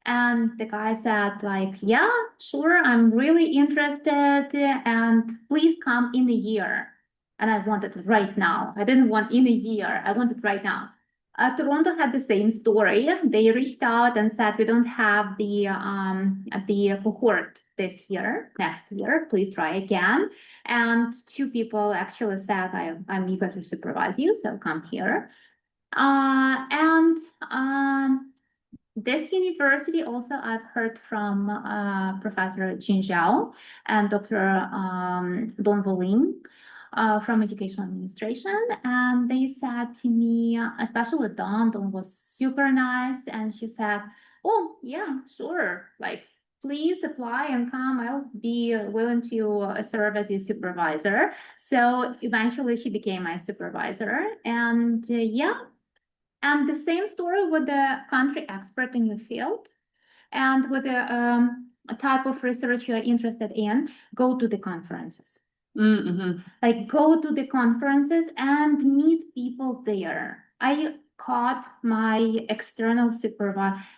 And the guy said like, yeah, sure, I'm really interested and please come in a year. And I wanted it right now. I didn't want in a year. I wanted right now. Toronto had the same story. They reached out and said, we don't have the cohort this year, next year, please try again. And 2 people actually said, I'm eager to supervise you, so come here. This university also, I've heard from Professor Jin Zhao and Dr. Don Volin from Education Administration. And they said to me, especially Don was super nice. And she said, oh, yeah, sure. Like, please apply and come. I'll be willing to serve as your supervisor. So eventually she became my supervisor. And yeah. And the same story with the country expert in your field and with the type of research you're interested in, go to the conferences. Mm-hmm. Like go to the conferences and meet people there. I caught my external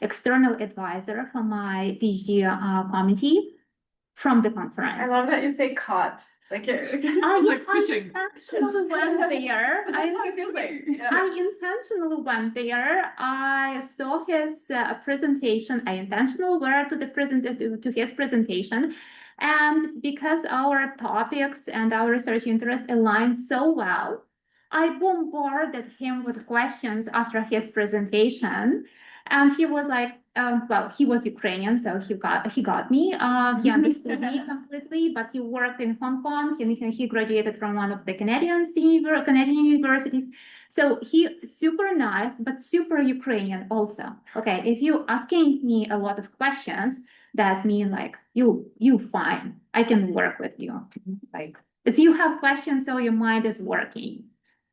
advisor from my PhD committee from the conference. I love that you say caught. Like, Like fishing. I intentionally went there. that's how it feels like. Yeah. I intentionally went there. I saw his presentation. I intentionally went to the to his presentation, and because our topics and our research interests align so well, I bombarded him with questions after his presentation, and he was like, well, he was Ukrainian, so he got me. He understood me completely. But he worked in Hong Kong. He graduated from one of the Canadian universities. So he super nice, but super Ukrainian also. Okay, if you asking me a lot of questions, that mean like you fine. I can work with you. Like it's you have questions, so your mind is working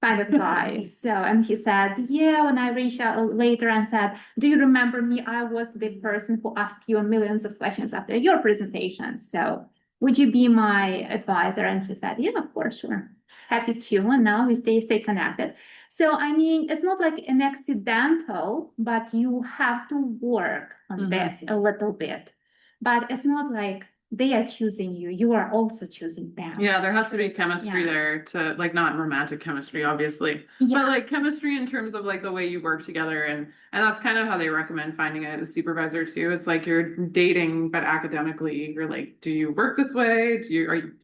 kind of guy. So, and he said, yeah, when I reached out later and said, do you remember me? I was the person who asked you millions of questions after your presentation. So would you be my advisor? And he said, yeah, of course, sure. Happy to. And now we stay connected. So, I mean, it's not like an accidental, but you have to work on this a little bit. But it's not like they are choosing you. You are also choosing them. Yeah, there has to be chemistry there to like not romantic chemistry, obviously, but like chemistry in terms of like the way you work together, and that's kind of how they recommend finding a supervisor too. It's like you're dating, but academically, you're like, do you work this way?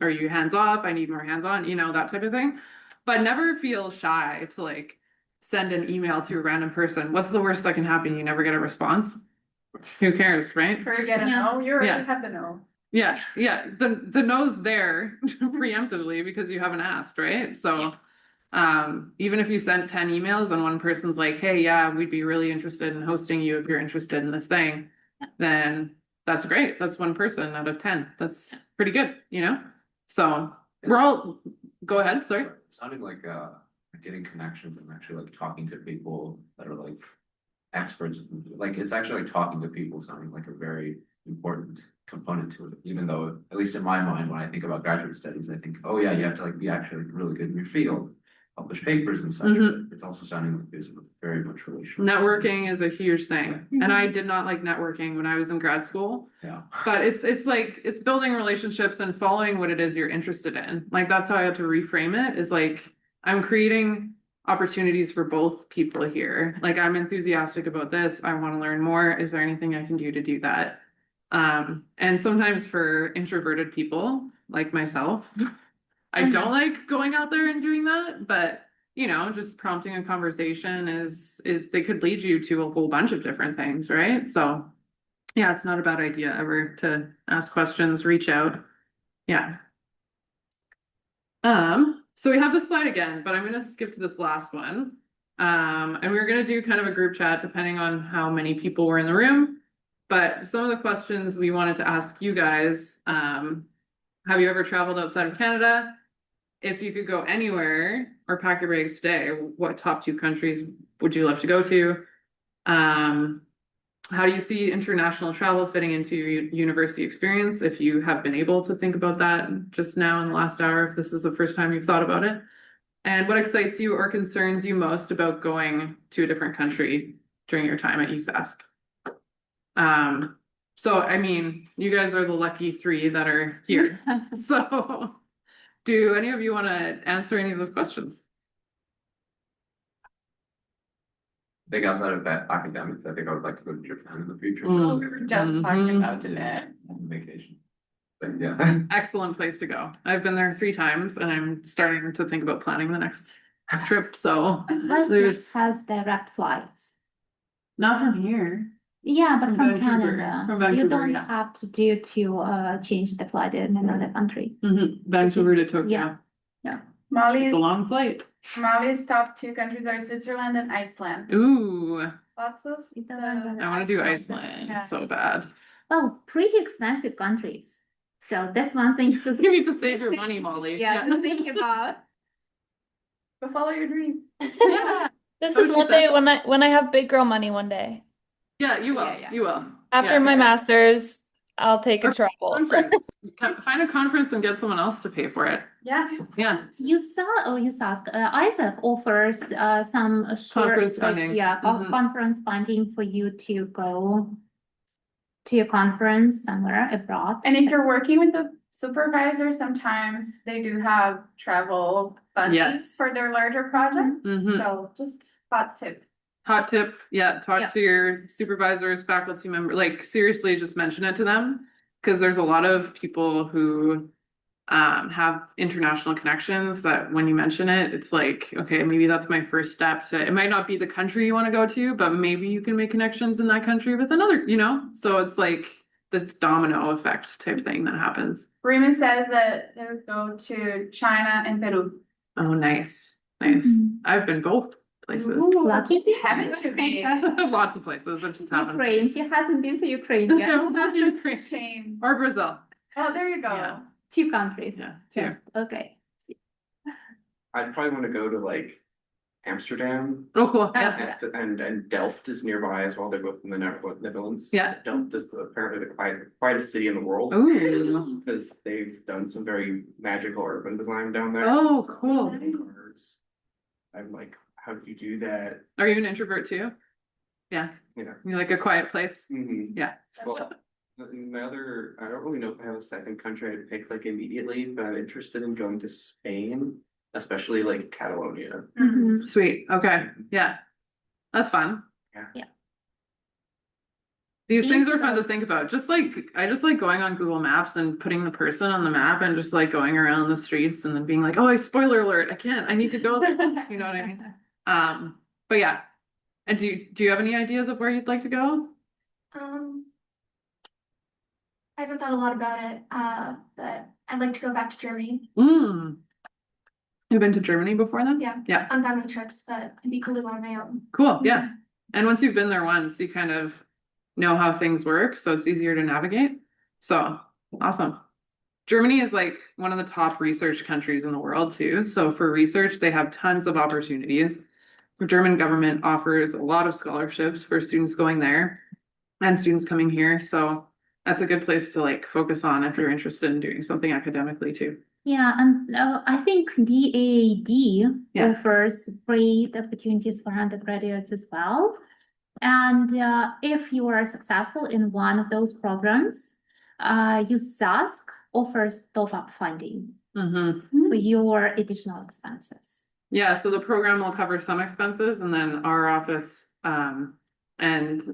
Are you hands off? I need more hands on, you know, that type of thing. But never feel shy to like send an email to a random person. What's the worst that can happen? You never get a response. Who cares, right? Forget a no. You already have the no. Yeah, the no's there preemptively because you haven't asked, right? So even if you sent 10 emails and one person's like, hey, yeah, we'd be really interested in hosting you if you're interested in this thing, then that's great. That's one person out of 10. That's pretty good, you know? So we're all go ahead, sorry. It sounded like getting connections and actually like talking to people that are like experts, like it's actually like talking to people sounding like a very important component to it, even though at least in my mind when I think about graduate studies I think, oh yeah, you have to like be actually really good in your field, publish papers and such, but it's also sounding like there's very much relational. Networking is a huge thing, and I did not like networking when I was in grad school. Yeah, but it's like it's building relationships and following what it is you're interested in. Like that's how I had to reframe it, is like I'm creating opportunities for both people here. Like I'm enthusiastic about this, I want to learn more, is there anything I can do to do that? And sometimes for introverted people like myself, I don't like going out there and doing that, but you know, just prompting a conversation is they could lead you to a whole bunch of different things, right? So yeah, it's not a bad idea ever to ask questions, reach out. Yeah. So we have this slide again, but I'm going to skip to this last one. And we're going to do kind of a group chat depending on how many people were in the room. But some of the questions we wanted to ask you guys, have you ever traveled outside of Canada? If you could go anywhere or pack your bags today, what top 2 countries would you love to go to? How do you see international travel fitting into your university experience? If you have been able to think about that just now in the last hour, if this is the first time you've thought about it. And what excites you or concerns you most about going to a different country during your time at USask? So, I mean, you guys are the lucky 3 that are here. So do any of you want to answer any of those questions? I think outside of that academics, I think I would like to go to Japan in the future. Oh, we were just talking about that. On vacation. But yeah. Excellent place to go. I've been there 3 times and I'm starting to think about planning the next trip. So WestJet has direct flights. Not from here. Yeah, but from Vancouver. Canada. From Vancouver, You don't yeah. have to change the flight in another country. Vancouver to Tokyo. Yeah. Molly's It's a long flight. Molly's top 2 countries are Switzerland and Iceland. Ooh, Lots of I want to do Iceland so bad. Well, pretty expensive countries. So that's one thing to You need to save your money, Molly. to think about. But follow your dream. Yeah. This That's is what one she day when I have big girl money one day. Yeah, you will. Yeah. You will. After Yeah. my master's, I'll take a Or travel. Conference. Find a conference and get someone else to pay for it. Yeah. Yeah. Isaac offers some short Conference funding. conference funding for you to go to a conference somewhere abroad. And if you're working with the supervisors, sometimes they do have travel funding Yes. for their larger projects. Mhm. So just hot tip. Hot tip, yeah, talk Yeah. to your supervisors, faculty member, like seriously, just mention it to them. Because there's a lot of people who have international connections that when you mention it, it's like, okay, maybe that's my first step to, it might not be the country you want to go to, but maybe you can make connections in that country with another, you know? So it's like this domino effect type thing that happens. Rima says that they would go to China and Peru. Oh, nice, nice. Mhm. I've been both places. Ooh, Lucky. haven't you been? Lots of places. It just happens. Ukraine. She hasn't been to Ukraine yet. That's Ukraine. Shame. Or Brazil. Oh, there you go. Yeah. 2 countries. Yeah, two. Yes. Okay. I'd probably want to go to like Amsterdam. Oh, cool. Yeah. And Delft is nearby as well. They're both in the Netherlands. Yeah. Delft is apparently the quietest city in the world. Ooh. Because they've done some very magical urban design down there. Oh, cool. Cars. I'm like, how do you do that? Are you an introvert too? Yeah. Yeah. You like a quiet place? Mhm. Yeah. Well, another, I don't really know if I have a second country I'd pick like immediately, but I'm interested in going to Spain, especially like Catalonia. Mhm. Sweet. Okay. Yeah. That's fun. Yeah. Yeah. These things are fun to think about. Just like I just like going on Google Maps and putting the person on the map and just like going around the streets and then being like, oh, spoiler alert, I can't. I need to go there. You know what I mean? But yeah. And do you have any ideas of where you'd like to go? I haven't thought a lot about it, but I'd like to go back to Germany Mm. You've been to Germany before then? Yeah. Yeah. on family trips, but it'd be cool to go on my own. Cool. Yeah. And once you've been there once, you kind of know how things work, so it's easier to navigate. So awesome. Germany is like one of the top research countries in the world too. So for research, they have tons of opportunities. The German government offers a lot of scholarships for students going there and students coming here. So that's a good place to like focus on if you're interested in doing something academically too. Yeah, and I think DAAD Yeah. offers great opportunities for undergraduates as well. And if you are successful in one of those programs, USask offers top-up funding Mm-hmm. for your additional expenses. Yeah, so the program will cover some expenses and then our office and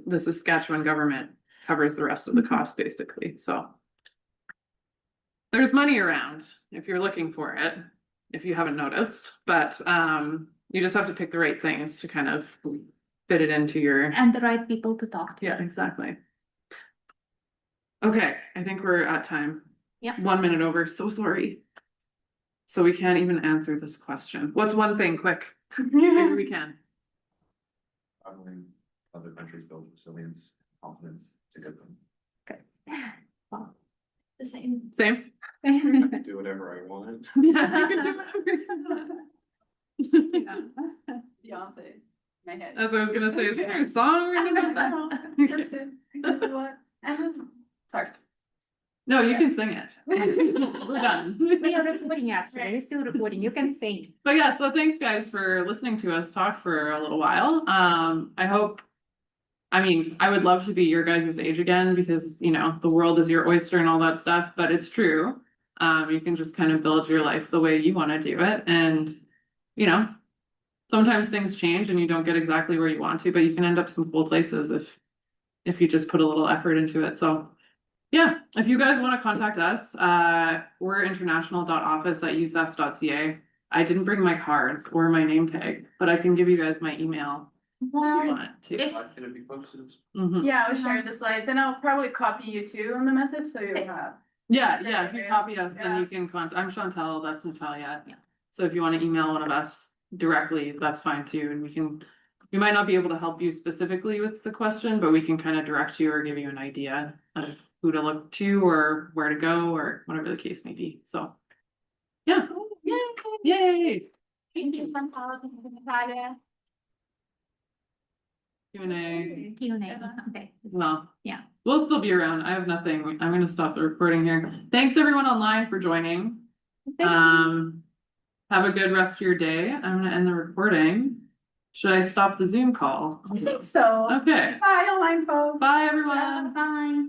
the Saskatchewan government covers the rest of the cost basically. So there's money around if you're looking for it, if you haven't noticed, but you just have to pick the right things to kind of fit it into your. And the right people to talk to. Yeah, exactly. Okay, I think we're at time. Yeah. 1 minute over, so sorry. So we can't even answer this question. What's one thing, quick? Maybe we can. Traveling other countries build resilience, confidence. It's a good thing. The same. Same? I can do whatever I want. Yeah, you can do whatever you want. Beyonce. My head. As I was gonna say, is there a song we're gonna do? Person. What? Sorry. No, you can sing it. We're done. We are recording actually, we're still recording, you can sing. But yeah, so thanks guys for listening to us talk for a little while. I mean, I would love to be your guys' age again because, you know, the world is your oyster and all that stuff, but it's true. You can just kind of build your life the way you want to do it. And, you know, sometimes things change and you don't get exactly where you want to, but you can end up some cool places if you just put a little effort into it. So yeah, if you guys want to contact us, we're international.office@usas.ca. I didn't bring my cards or my name tag, but I can give you guys my email if you Well, want to. if- Can it be posted? Mhm. Yeah, I'll share the slides and I'll probably copy you too on the message, so you have. Yeah, if you copy us, then Yeah. you can contact, I'm Chantel, that's Natalia. Yeah. So if you want to email one of us directly, that's fine too, and we might not be able to help you specifically with the question, but we can kind of direct you or give you an idea of who to look to or where to go or whatever the case may be, so. Yeah. Yay! Thank you from Natalia. Q&A Q&A, okay. as well. Yeah. We'll still be around, I have nothing, I'm gonna stop the recording here. Thanks everyone online for joining. Have a good rest of your day. I'm gonna end the recording. Should I stop the Zoom call? I think so. Okay, Bye, online folks. bye everyone. Bye.